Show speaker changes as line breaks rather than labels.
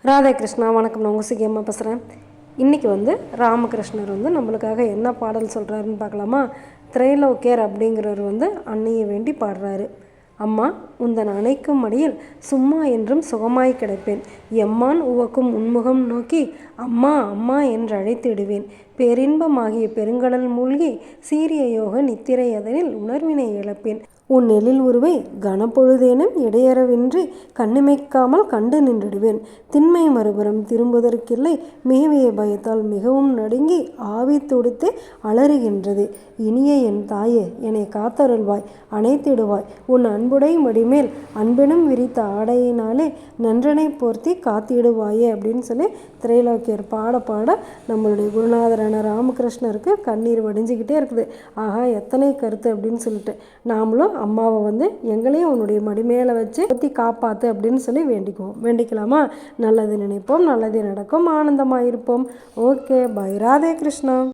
ராதே கிருஷ்ணா, வணக்கம். நான் உங்கள் சிகியம்மா பேசுகிறேன். இன்றைக்கி ராமகிருஷ்ணர் நம்மளுக்காக என்ன பாடல் சொல்கிறாருன்னு பார்க்கலாமா? திரைலோக்கியர் அப்படிங்கிறவர் அன்னையை வேண்டி பாடுறாரு. அம்மா, உந்தன் அணைக்கும் மடியில் சும்மா என்றும் சுகமாய் கிடப்பேன். எம்மான் உவக்கும் உன்முகம் நோக்கி அம்மா அம்மா என்று அழைத்திடுவேன். பேரின்பமாகிய பெருங்கடல் மூழ்கி சீரிய யோக நித்திரை அதனில் உணர்வினை இழப்பேன். உன் எழில் உருவை கனப்பொழுதேனும் இடையறவின்றி கண்ணிமைக்காமல் கண்டு நின்றுடுவேன். திண்மை மறுபுறம் திரும்புவதற்கில்லை மேவிய பயத்தால் மிகவும் நடுங்கி ஆவி துடித்து அலறுகின்றது. இனிய என் தாயே, என்னை காத்தருள்வாய், அணைத்திடுவாய். உன் அன்புடை மடிமேல் அன்பெனும் விரித்த ஆடையினாலே நன்றனை போர்த்தி காத்திடுவாயே அப்படின்னு சொல்லி திரைலோக்கியர் பாட பாட நம்மளுடைய குருநாதரான ராமகிருஷ்ணருக்கு கண்ணீர் வடிஞ்சிக்கிட்டே இருக்குது. ஆகா, எத்தனை கருத்து அப்படின்னு சொல்லிட்டு நாமளும் அம்மாவை எங்களையும் உன்னுடைய மடி மேலே வச்சு பற்றி காப்பாற்று அப்படின்னு சொல்லி வேண்டிக்கலாமா? நல்லது நினைப்போம், நல்லது நடக்கும், ஆனந்தமாக இருப்போம். Okay, bye. ராதே கிருஷ்ணா.